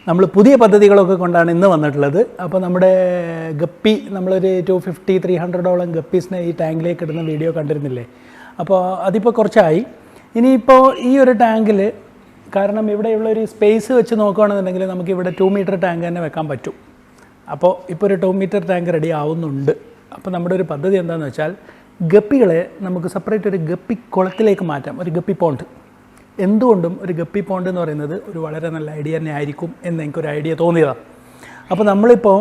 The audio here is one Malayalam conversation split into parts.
നമ്മൾ പുതിയ പദ്ധതികളൊക്കെ കൊണ്ടാണ് ഇന്ന് വന്നിട്ടുള്ളത്. അപ്പോൾ നമ്മുടെ ഗപ്പി നമ്മളൊരു 250-300ഓളം ഗപ്പീസിനെ ഈ ടാങ്കിലേക്ക് ഇടുന്ന വീഡിയോ കണ്ടിരുന്നില്ലേ? അപ്പോൾ അതിപ്പോൾ കുറച്ചായി. ഇനിയിപ്പോൾ ഈ ഒരു ടാങ്കിൽ കാരണം ഇവിടെയുള്ളൊരു സ്പേസ് വെച്ച് നോക്കുകയാണെന്നുണ്ടെങ്കിൽ നമുക്കിവിടെ 2 മീറ്റർ ടാങ്ക് തന്നെ വെക്കാൻ പറ്റും. അപ്പോൾ ഇപ്പോൾ ഒരു 2 മീറ്റർ ടാങ്ക് റെഡി ആവുന്നുണ്ട്. അപ്പോൾ നമ്മുടെ ഒരു പദ്ധതി എന്താണെന്ന് വെച്ചാൽ ഗപ്പികളെ നമുക്ക് സെപ്പറേറ്റ് ഒരു ഗപ്പി കുളത്തിലേക്ക് മാറ്റാം, ഒരു ഗപ്പി പോണ്ട്. എന്തുകൊണ്ടും ഒരു ഗപ്പി പോണ്ട് എന്ന് പറയുന്നത് ഒരു വളരെ നല്ല ഐഡിയ തന്നെ ആയിരിക്കും എന്ന് എനിക്കൊരു ഐഡിയ തോന്നിയതാണ്. അപ്പോൾ നമ്മളിപ്പോൾ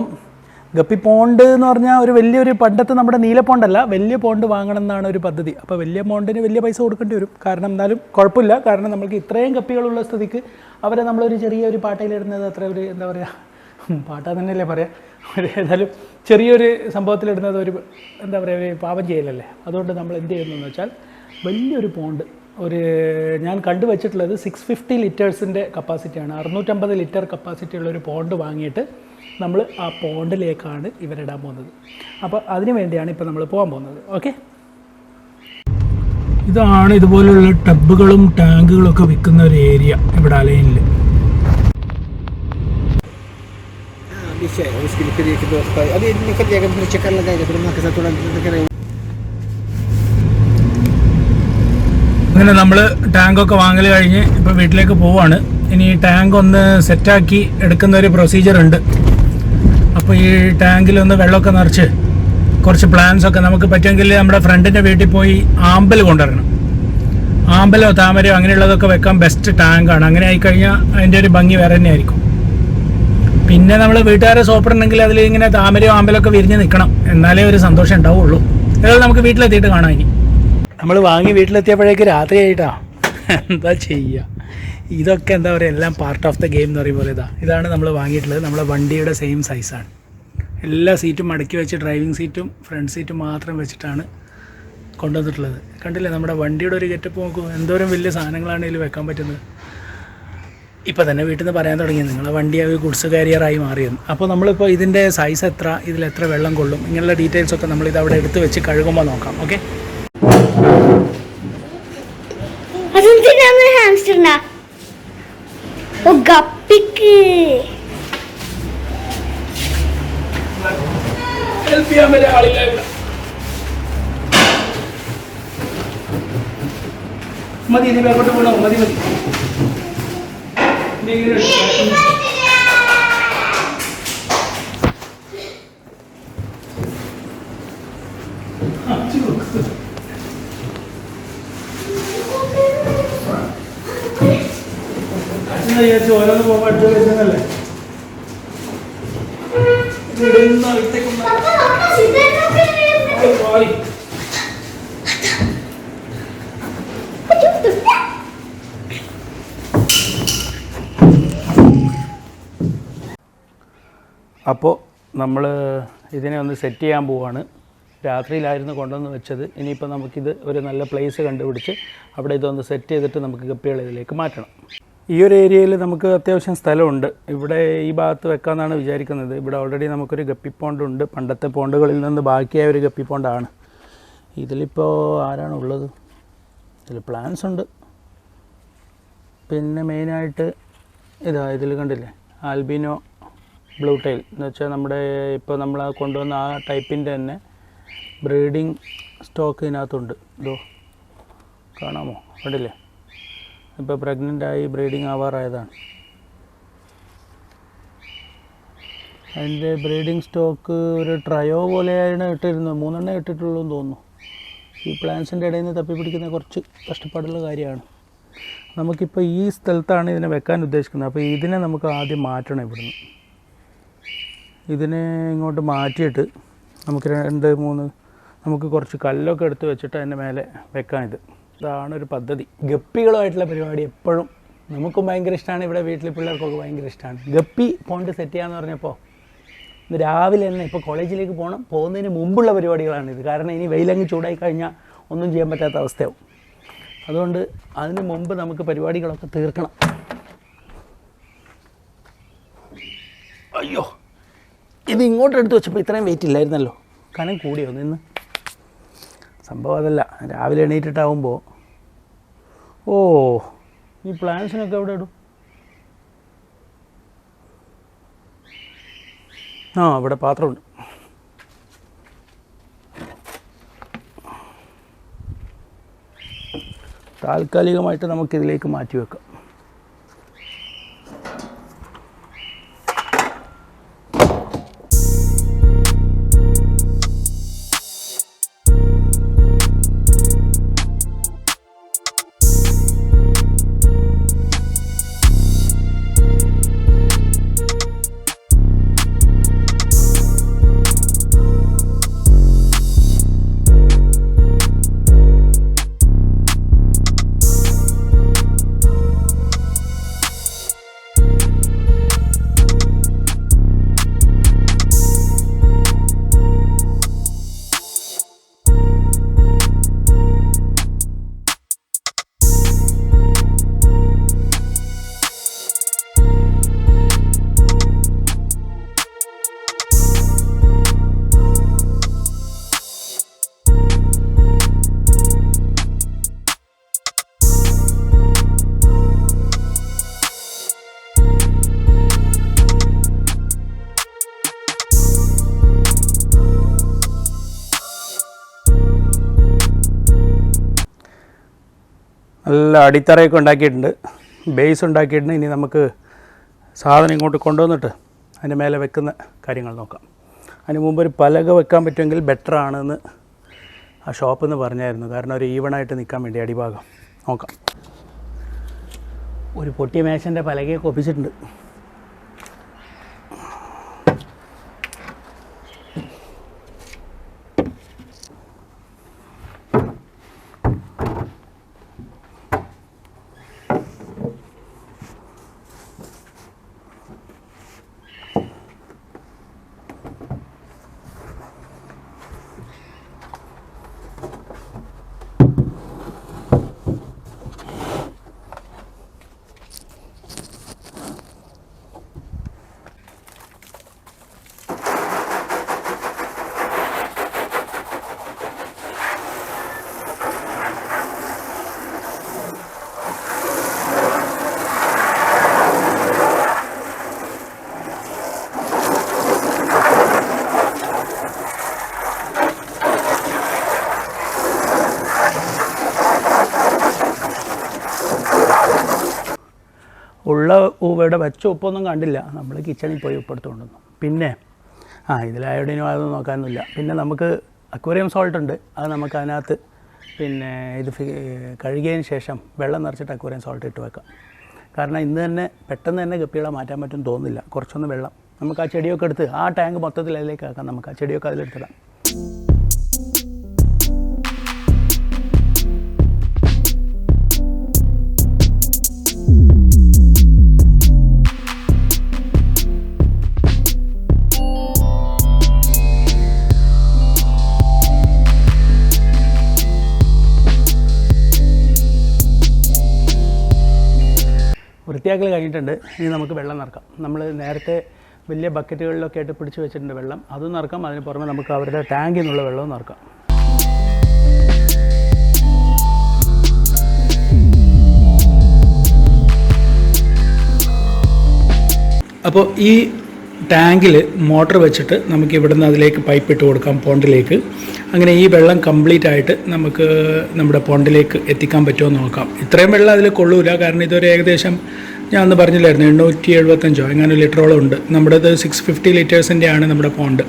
ഗപ്പി പോണ്ട് എന്ന് പറഞ്ഞാൽ ഒരു വലിയൊരു പണ്ടത്തെ നമ്മുടെ നീല പോണ്ടല്ല, വലിയ പോണ്ട് വാങ്ങണം എന്നാണ് ഒരു പദ്ധതി. അപ്പോൾ വലിയ പോണ്ടിന് വലിയ പൈസ കൊടുക്കേണ്ടി വരും. കാരണം എന്നാലും കുഴപ്പമില്ല, കാരണം നമ്മൾക്ക് ഇത്രയും ഗപ്പികളുള്ള സ്ഥിതിക്ക് അവരെ നമ്മളൊരു ചെറിയൊരു പാട്ടയിലിടുന്നത് അത്ര ഒരു എന്താ പറയുക, പാട്ട തന്നെയല്ലേ പറയാം, ഏതായാലും ചെറിയൊരു സംഭവത്തിലിടുന്നത് ഒരു എന്താ പറയുക, ഒരു പാപം ചെയ്യലല്ലേ. അതുകൊണ്ട് നമ്മൾ എന്ത് ചെയ്യുന്നതെന്ന് വെച്ചാൽ വലിയൊരു പോണ്ട്, ഒരു ഞാൻ കണ്ടുവച്ചിട്ടുള്ളത് 650 ലിറ്റേഴ്സിൻ്റെ കപ്പാസിറ്റിയാണ്, 650 ലിറ്റർ കപ്പാസിറ്റി ഉള്ളൊരു പോണ്ട് വാങ്ങിയിട്ട് നമ്മൾ ആ പോണ്ടിലേക്കാണ് ഇവരിടാൻ പോകുന്നത്. അപ്പോൾ അതിന് വേണ്ടിയാണ് ഇപ്പോൾ നമ്മൾ പോകാൻ പോകുന്നത്. ഓക്കെ, ഇതാണ് ഇതുപോലുള്ള ടബുകളും ടാങ്കുകളൊക്കെ വിൽക്കുന്ന ഒരു ഏരിയ ഇവിടെ അലൈനിൽ. അങ്ങനെ നമ്മൾ ടാങ്കൊക്കെ വാങ്ങൽ കഴിഞ്ഞ് ഇപ്പോൾ വീട്ടിലേക്ക് പോവാണ്. ഇനി ടാങ്ക് ഒന്ന് സെറ്റാക്കി എടുക്കുന്ന ഒരു പ്രൊസീജിയർ ഉണ്ട്. അപ്പോൾ ഈ ടാങ്കിലൊന്ന് വെള്ളമൊക്കെ നിറച്ച് കുറച്ച് പ്ലാന്റ്സൊക്കെ നമുക്ക് പറ്റുമെങ്കിൽ നമ്മുടെ ഫ്രണ്ടിൻ്റെ വീട്ടിൽ പോയി ആമ്പൽ കൊണ്ടുവരണം. ആമ്പലോ താമരയോ അങ്ങനെയുള്ളതൊക്കെ വെക്കാൻ ബെസ്റ്റ് ടാങ്കാണ്. അങ്ങനെ ആയിക്കഴിഞ്ഞാൽ അതിൻ്റെ ഒരു ഭംഗി വേറെ തന്നെ ആയിരിക്കും. പിന്നെ നമ്മൾ വീട്ടുകാരെ സോപ്പിടണമെങ്കിൽ അതിൽ ഇങ്ങനെ താമരയോ ആമ്പലൊക്കെ വിരിഞ്ഞ് നിൽക്കണം, എന്നാലേ ഒരു സന്തോഷം ഉണ്ടാവുള്ളൂ. ഏതായാലും നമുക്ക് വീട്ടിലെത്തിയിട്ട് കാണാം. ഇനി നമ്മൾ വാങ്ങി വീട്ടിലെത്തിയപ്പോഴേക്ക് രാത്രി ആയിട്ടാണ്. എന്താ ചെയ്യുക, ഇതൊക്കെ എന്താ പറയുക, എല്ലാം പാർട്ട് ഓഫ് ദ ഗെയിം എന്ന് പറയുമ്പോൾ ഇതാണ് നമ്മൾ വാങ്ങിയിട്ടുള്ളത്. നമ്മളെ വണ്ടിയുടെ സെയിം സൈസാണ്. എല്ലാ സീറ്റും മടക്കി വെച്ച് ഡ്രൈവിംഗ് സീറ്റും ഫ്രണ്ട് സീറ്റും മാത്രം വെച്ചിട്ടാണ് കൊണ്ടുവന്നിട്ടുള്ളത്. കണ്ടില്ലേ നമ്മുടെ വണ്ടിയുടെ ഒരു ഗെറ്റപ്പ് നോക്കൂ, എന്തോരം വലിയ സാധനങ്ങളാണ് ഇതിൽ വെക്കാൻ പറ്റുന്നത്. ഇപ്പോൾ തന്നെ വീട്ടിൽ നിന്ന് പറയാൻ തുടങ്ങിയത് നിങ്ങളെ വണ്ടി ഒരു ഗുഡ്സ് കാരിയറായി മാറിയെന്ന്. അപ്പോൾ നമ്മളിപ്പോൾ ഇതിൻ്റെ സൈസ് എത്ര, ഇതിലെത്ര വെള്ളം കൊള്ളും, ഇങ്ങനെയുള്ള ഡീറ്റെയിൽസൊക്കെ നമ്മളിത് അവിടെ എടുത്ത് വെച്ച് കഴുകുമ്പോൾ നോക്കാം. ഓക്കെ, മതി ഇനി വേഗോട്ട് പോകണോ, മതി മതി. ഓരോന്ന് പോകുമ്പോൾ അടിച്ചു വരുന്നല്ലേ. അപ്പോൾ നമ്മൾ ഇതിനെ ഒന്ന് സെറ്റ് ചെയ്യാൻ പോവുകയാണ്. രാത്രിയിലായിരുന്നു കൊണ്ടുവന്ന് വെച്ചത്. ഇനിയിപ്പോൾ നമുക്കിത് ഒരു നല്ല പ്ലേസ് കണ്ടുപിടിച്ച് അവിടെ ഇതൊന്ന് സെറ്റ് ചെയ്തിട്ട് നമുക്ക് ഗപ്പികൾ ഇതിലേക്ക് മാറ്റണം. ഈ ഒരു ഏരിയയിൽ നമുക്ക് അത്യാവശ്യം സ്ഥലമുണ്ട്. ഇവിടെ ഈ ഭാഗത്ത് വെക്കാമെന്നാണ് വിചാരിക്കുന്നത്. ഇവിടെ ഓൾറെഡി നമുക്കൊരു ഗപ്പി പോണ്ടുണ്ട്, പണ്ടത്തെ പോണ്ടുകളിൽ നിന്ന് ബാക്കിയായ ഒരു ഗപ്പി പോണ്ടാണ്. ഇതിലിപ്പോൾ ആരാണുള്ളത്? ഇതിൽ പ്ലാന്റ്സ് ഉണ്ട്. പിന്നെ മെയിനായിട്ട് ഇതിൽ കണ്ടില്ലേ, ആൽബിനോ ബ്ലൂ ടൈൽ എന്ന് വെച്ചാൽ നമ്മുടെ ഇപ്പോൾ നമ്മൾ കൊണ്ടുവന്ന ആ ടൈപ്പിൻ്റെ തന്നെ ബ്രീഡിങ് സ്റ്റോക്ക് ഇതിനകത്തുണ്ട്. ഇതോ കാണാമോ, കണ്ടില്ലേ? ഇപ്പോൾ പ്രഗ്നൻ്റായി ബ്രീഡിങ് ആവാറായതാണ്. അതിൻ്റെ ബ്രീഡിങ് സ്റ്റോക്ക് ഒരു ട്രയോ പോലെയാണ് ഇട്ടിരുന്നത്. 3 എണ്ണം ഇട്ടിട്ടുള്ളൂ എന്ന് തോന്നുന്നു. ഈ പ്ലാന്റ്സിൻ്റെ ഇടയിൽ നിന്ന് തപ്പിപ്പിടിക്കുന്ന കുറച്ച് കഷ്ടപ്പാടുള്ള കാര്യമാണ്. നമുക്കിപ്പോൾ ഈ സ്ഥലത്താണ് ഇതിനെ വെക്കാൻ ഉദ്ദേശിക്കുന്നത്. അപ്പോൾ ഇതിനെ നമുക്ക് ആദ്യം മാറ്റണം. ഇവിടുന്ന് ഇതിനെ ഇങ്ങോട്ട് മാറ്റിയിട്ട് നമുക്ക് 2-3 നമുക്ക് കുറച്ച് കല്ലൊക്കെ എടുത്ത് വെച്ചിട്ട് അതിൻ്റെ മേലെ വെക്കാം. ഇതാണ് ഒരു പദ്ധതി. ഗപ്പികളുമായിട്ടുള്ള പരിപാടി എപ്പോഴും നമുക്കും ഭയങ്കര ഇഷ്ടമാണ്. ഇവിടെ വീട്ടിലെ പിള്ളേർക്കൊക്കെ ഭയങ്കര ഇഷ്ടമാണ്. ഗപ്പി പോണ്ട് സെറ്റ് ചെയ്യാമെന്ന് പറഞ്ഞപ്പോൾ ഇന്ന് രാവിലെ തന്നെ ഇപ്പോൾ കോളേജിലേക്ക് പോകുന്നതിന് മുമ്പുള്ള പരിപാടികളാണിത്. കാരണം ഇനി വെയിലങ്ങ് ചൂടായി കഴിഞ്ഞാൽ ഒന്നും ചെയ്യാൻ പറ്റാത്ത അവസ്ഥയാവും. അതുകൊണ്ട് അതിന് മുമ്പ് നമുക്ക് പരിപാടികളൊക്കെ തീർക്കണം. അയ്യോ, ഇത് ഇങ്ങോട്ട് എടുത്ത് വെച്ചപ്പോൾ ഇത്രയും വെയിറ്റ് ഇല്ലായിരുന്നല്ലോ. കനം കൂടിയോ നിന്ന്? സംഭവം അതല്ല, രാവിലെ എണീറ്റിട്ടാവുമ്പോൾ ഈ പ്ലാന്റ്സിനൊക്കെ എവിടെ ഇടും? ഇവിടെ പാത്രമുണ്ട്. താൽക്കാലികമായിട്ട് നമുക്കിതിലേക്ക് മാറ്റി വെക്കാം. നല്ല അടിത്തറയൊക്കെ ഉണ്ടാക്കിയിട്ടുണ്ട്, ബേസ് ഉണ്ടാക്കിയിട്ടുണ്ട്. ഇനി നമുക്ക് സാധനം ഇങ്ങോട്ട് കൊണ്ടുവന്നിട്ട് അതിൻ്റെ മേലെ വെക്കുന്ന കാര്യങ്ങൾ നോക്കാം. അതിന് മുമ്പ് ഒരു പലക വെക്കാൻ പറ്റുമെങ്കിൽ ബെറ്റർ ആണെന്ന് ആ ഷോപ്പിൽ നിന്ന് പറഞ്ഞായിരുന്നു. കാരണം ഒരു ഈവണായിട്ട് നിൽക്കാൻ വേണ്ടി അടിഭാഗം നോക്കാം. ഒരു പൊട്ടിയ മേശൻ്റെ പലകയൊക്കെ ഒപ്പിച്ചിട്ടുണ്ട്. ഉള്ള ഇവിടെ വെച്ച ഉപ്പൊന്നും കണ്ടില്ല. നമ്മൾ കിച്ചണിൽ പോയി ഉപ്പെടുത്ത് കൊണ്ടുവന്നു. പിന്നെ ഇതിൽ അയോഡിനോ അതൊന്നും നോക്കാനൊന്നുമില്ല. പിന്നെ നമുക്ക് അക്വേറിയം സോൾട്ട് ഉണ്ട്. അത് നമുക്ക് അതിനകത്ത് പിന്നെ ഇത് കഴുകിയതിന് ശേഷം വെള്ളം നിറച്ചിട്ട് അക്വേറിയം സോൾട്ട് ഇട്ട് വെക്കാം. കാരണം ഇന്ന് തന്നെ പെട്ടെന്ന് തന്നെ ഗപ്പികളെ മാറ്റാൻ പറ്റും തോന്നുന്നില്ല. കുറച്ചൊന്ന് വെള്ളം നമുക്ക് ആ ചെടിയൊക്കെ എടുത്ത് ആ ടാങ്ക് മൊത്തത്തിൽ അതിലേക്ക് ആക്കാം. നമുക്ക് ആ ചെടിയൊക്കെ അതിലെടുത്തിടാം. വൃത്തിയാക്കൽ കഴിഞ്ഞിട്ടുണ്ട്. ഇനി നമുക്ക് വെള്ളം നിറക്കാം. നമ്മൾ നേരത്തെ വലിയ ബക്കറ്റുകളിലൊക്കെ ആയിട്ട് പിടിച്ച് വെച്ചിട്ടുണ്ട് വെള്ളം. അതും നിറക്കാം. അതിന് പുറമെ നമുക്ക് അവരുടെ ടാങ്കിൽ നിന്നുള്ള വെള്ളവും നിറക്കാം. അപ്പോൾ ഈ ടാങ്കിൽ മോട്ടർ വെച്ചിട്ട് നമുക്ക് ഇവിടുന്ന് അതിലേക്ക് പൈപ്പ് ഇട്ട് കൊടുക്കാം പോണ്ടിലേക്ക്. അങ്ങനെ ഈ വെള്ളം കംപ്ലീറ്റ് ആയിട്ട് നമുക്ക് നമ്മുടെ പോണ്ടിലേക്ക് എത്തിക്കാൻ പറ്റുമോ എന്ന് നോക്കാം. ഇത്രയും വെള്ളം അതിൽ കൊള്ളൂല. കാരണം ഇതൊരു ഏകദേശം ഞാൻ അന്ന് പറഞ്ഞില്ലായിരുന്നു 875 എങ്ങനെ ലിറ്ററോളം ഉണ്ട്. നമ്മുടേത് 650 ലിറ്റേഴ്സിൻ്റെ ആണ് നമ്മുടെ പോണ്ട്.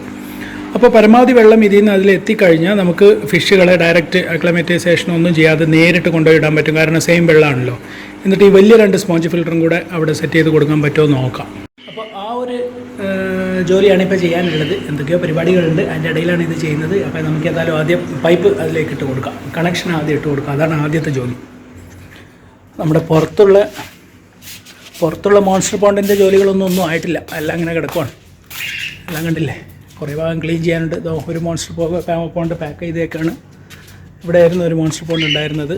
അപ്പോൾ പരമാവധി വെള്ളം ഇതിൽ നിന്ന് അതിൽ എത്തിക്കഴിഞ്ഞാൽ നമുക്ക് ഫിഷുകളെ ഡയറക്റ്റ് അക്ലമറ്റൈസേഷൻ ഒന്നും ചെയ്യാതെ നേരിട്ട് കൊണ്ടുപോയി ഇടാൻ പറ്റും. കാരണം സെയിം വെള്ളമാണല്ലോ. എന്നിട്ട് ഈ വലിയ 2 സ്പോഞ്ച് ഫിൽറ്ററും കൂടെ അവിടെ സെറ്റ് ചെയ്ത് കൊടുക്കാൻ പറ്റുമോ എന്ന് നോക്കാം. അപ്പോൾ ആ ഒരു ജോലിയാണ് ഇപ്പോൾ ചെയ്യാനുള്ളത്. എന്തൊക്കെയോ പരിപാടികളുണ്ട്, അതിൻ്റെ ഇടയിലാണ് ഇത് ചെയ്യുന്നത്. അപ്പോൾ നമുക്ക് ഏതായാലും ആദ്യം പൈപ്പ് അതിലേക്ക് ഇട്ട് കൊടുക്കാം. കണക്ഷൻ ആദ്യം ഇട്ട് കൊടുക്കാം. അതാണ് ആദ്യത്തെ ജോലി. നമ്മുടെ പുറത്തുള്ള മോൺസ്റ്റർ പോണ്ടിൻ്റെ ജോലികളൊന്നും ആയിട്ടില്ല. എല്ലാം അങ്ങനെ കിടക്കുവാണ്. എല്ലാം കണ്ടില്ലേ, കുറേ ഭാഗം ക്ലീൻ ചെയ്യാനുണ്ട്. ഇതോ ഒരു മോൺസ്റ്റർ പോണ്ട് പാക്ക് ചെയ്തേക്കാണ്. ഇവിടെ ആയിരുന്നു ഒരു മോൺസ്റ്റർ പോണ്ട് ഉണ്ടായിരുന്നത്.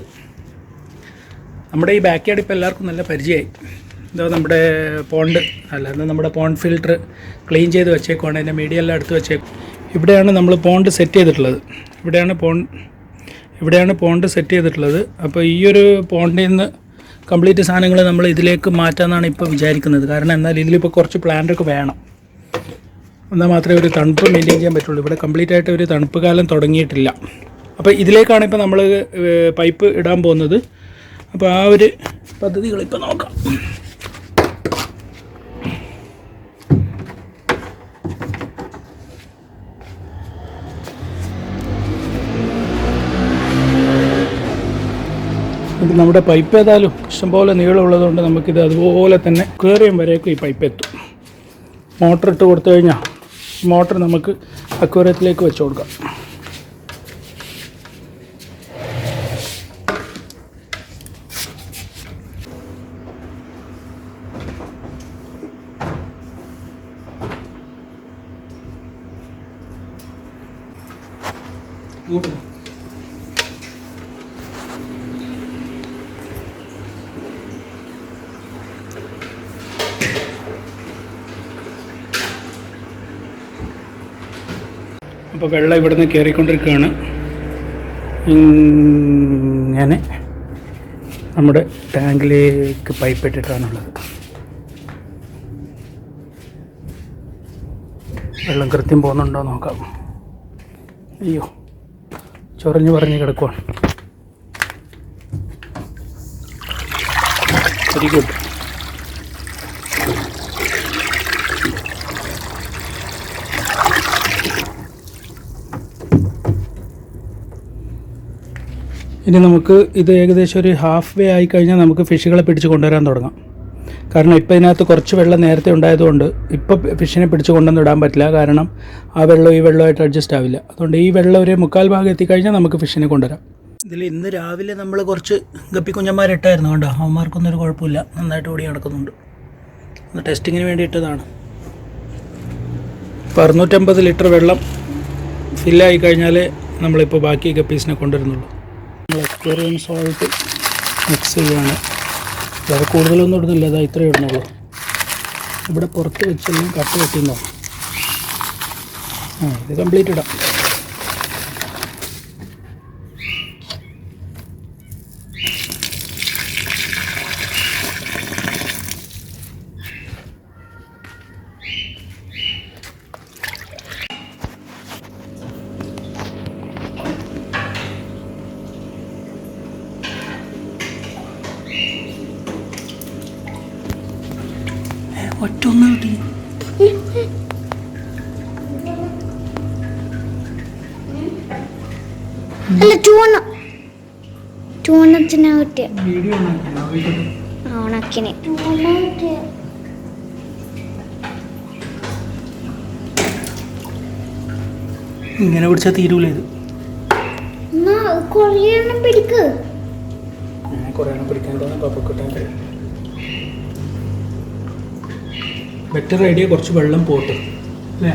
നമ്മുടെ ഈ ബാക്ക് യാർഡ് ഇപ്പോൾ എല്ലാവർക്കും നല്ല പരിചയമായി. ഇതോ നമ്മുടെ പോണ്ട് നമ്മുടെ പോണ്ട് ഫിൽറ്റർ ക്ലീൻ ചെയ്ത് വെച്ചേക്കുവാണ്. അതിൻ്റെ മീഡിയെല്ലാം എടുത്ത് വെച്ചേക്കും. ഇവിടെയാണ് നമ്മൾ പോണ്ട് സെറ്റ് ചെയ്തിട്ടുള്ളത്. ഇവിടെയാണ് പോണ്ട് സെറ്റ് ചെയ്തിട്ടുള്ളത്. അപ്പോൾ ഈ ഒരു പോണ്ടിൽ നിന്ന് കംപ്ലീറ്റ് സാധനങ്ങൾ നമ്മൾ ഇതിലേക്ക് മാറ്റാമെന്നാണ് ഇപ്പോൾ വിചാരിക്കുന്നത്. കാരണം എന്നാൽ ഇതിലിപ്പോൾ കുറച്ച് പ്ലാന്റൊക്കെ വേണം. എന്നാൽ മാത്രമേ ഒരു തണുപ്പ് മെയിൻറ്റെയിൻ ചെയ്യാൻ പറ്റുള്ളൂ. ഇവിടെ കംപ്ലീറ്റ് ആയിട്ട് ഒരു തണുപ്പ് കാലം തുടങ്ങിയിട്ടില്ല. അപ്പോൾ ഇതിലേക്കാണ് ഇപ്പോൾ നമ്മൾ പൈപ്പ് ഇടാൻ പോകുന്നത്. അപ്പോൾ ആ ഒരു പദ്ധതികളിപ്പോൾ നോക്കാം. ഇത് നമ്മുടെ പൈപ്പ് ഏതായാലും ഇഷ്ടംപോലെ നീളമുള്ളതുകൊണ്ട് നമുക്കിത് അതുപോലെ തന്നെ കയറിയും വരേക്കും ഈ പൈപ്പ് എത്തും. മോട്ടർ ഇട്ട് കൊടുത്തു കഴിഞ്ഞാൽ മോട്ടർ നമുക്ക് അക്വേറിയത്തിലേക്ക് വെച്ച് കൊടുക്കാം. അപ്പോൾ വെള്ളം ഇവിടുന്ന് കയറിക്കൊണ്ടിരിക്കുകയാണ്. ഇങ്ങനെ നമ്മുടെ ടാങ്കിലേക്ക് പൈപ്പ് ഇട്ടിട്ടാണുള്ളത്. വെള്ളം കൃത്യം പോകുന്നുണ്ടോ നോക്കാം. അയ്യോ, ചൊറിഞ്ഞ് പറഞ്ഞ് കിടക്കുവാണ്. Very good. ഇനി നമുക്ക് ഇത് ഏകദേശം ഒരു ഹാഫ് വേ ആയി കഴിഞ്ഞാൽ നമുക്ക് ഫിഷുകളെ പിടിച്ച് കൊണ്ടുവരാൻ തുടങ്ങാം. കാരണം ഇപ്പോൾ ഇതിനകത്ത് കുറച്ച് വെള്ളം നേരത്തെ ഉണ്ടായതുകൊണ്ട് ഇപ്പോൾ ഫിഷിനെ പിടിച്ച് കൊണ്ടുവന്ന് ഇടാൻ പറ്റില്ല. കാരണം ആ വെള്ളം ഈ വെള്ളമായിട്ട് അഡ്ജസ്റ്റ് ആവില്ല. അതുകൊണ്ട് ഈ വെള്ളം ഒരു 3/4 ഭാഗം എത്തിക്കഴിഞ്ഞാൽ നമുക്ക് ഫിഷിനെ കൊണ്ടുവരാം. ഇതിൽ ഇന്ന് രാവിലെ നമ്മൾ കുറച്ച് ഗപ്പി കുഞ്ഞന്മാരിട്ടായിരുന്നു. കണ്ടോ, അവന്മാർക്കൊന്നും ഒരു കുഴപ്പമില്ല, നന്നായിട്ട് ഓടി നടക്കുന്നുണ്ട്. ഒന്ന് ടെസ്റ്റിങ്ങിന് വേണ്ടി ഇട്ടതാണ്. ഇപ്പോൾ 650 ലിറ്റർ വെള്ളം ഫില്ലായി കഴിഞ്ഞാൽ നമ്മളിപ്പോൾ ബാക്കി ഗപ്പീസിനെ കൊണ്ടുവരുന്നുള്ളൂ. നമ്മൾ അക്വേറിയം സോൾട്ട് മിക്സ് ചെയ്യുകയാണ്. അത് കൂടുതലൊന്നും ഇടുന്നില്ല, അതാ ഇത്രയും ഇടുന്നുള്ളൂ. ഇവിടെ പുറത്ത് വെച്ചെല്ലാം കട്ട് കെട്ടിന്നോ. ഇത് കംപ്ലീറ്റ് ഇടാം. ഒറ്റൊന്ന് കിട്ടി. ചൂണത്തിന് കിട്ടിയ ഓണക്കിന് ഇങ്ങനെ പിടിച്ചാൽ തീരൂല. ഇത് കുറേ പിടിക്ക്. കുറേ പിടിക്കാൻ പപ്പക്കിട്ടാൻ ബെറ്റർ ഐഡിയ കുറച്ച് വെള്ളം പോട്ട് അല്ലേ?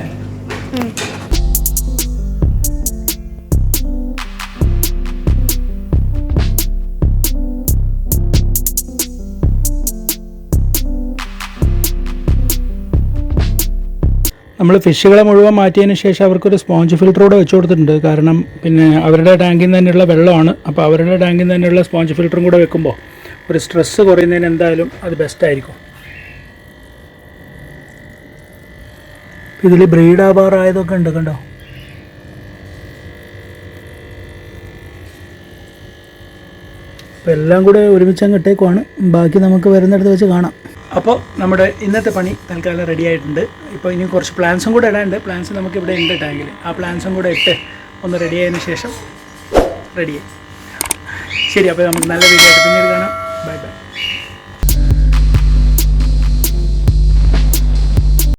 നമ്മൾ ഫിഷുകളെ മുഴുവൻ മാറ്റിയതിന് ശേഷം അവർക്കൊരു സ്പോഞ്ച് ഫിൽറ്റർ കൂടെ വെച്ച് കൊടുത്തിട്ടുണ്ട്. കാരണം പിന്നെ അവരുടെ ടാങ്കിൽ നിന്ന് തന്നെയുള്ള വെള്ളമാണ്. അപ്പോൾ അവരുടെ ടാങ്കിൽ നിന്ന് തന്നെയുള്ള സ്പോഞ്ച് ഫിൽറ്ററും കൂടെ വെക്കുമ്പോൾ ഒരു സ്ട്രെസ്സ് കുറയുന്നതിന് എന്തായാലും അത് ബെസ്റ്റായിരിക്കും. ഇതിൽ ബ്രീഡ് ആവാറായതൊക്കെ ഉണ്ട്, കണ്ടോ. അപ്പോൾ എല്ലാം കൂടെ ഒരുമിച്ച് അങ്ങ് ഇട്ടേക്കുവാണ്. ബാക്കി നമുക്ക് വരുന്നിടത്ത് വെച്ച് കാണാം. അപ്പോൾ നമ്മുടെ ഇന്നത്തെ പണി തൽക്കാലം റെഡി ആയിട്ടുണ്ട്. ഇപ്പോൾ ഇനി കുറച്ച് പ്ലാൻസും കൂടെ ഇടാനുണ്ട്. പ്ലാൻസ് നമുക്കിവിടെ ഉണ്ട് ടാങ്കിൽ. ആ പ്ലാൻസും കൂടെ ഇട്ട് ഒന്ന് റെഡി ആയതിനു ശേഷം റെഡിയായി. ശരി, അപ്പോൾ നമുക്ക് നല്ല വീഡിയോ ആയിട്ട് പിന്നീട് കാണാം. Bye bye.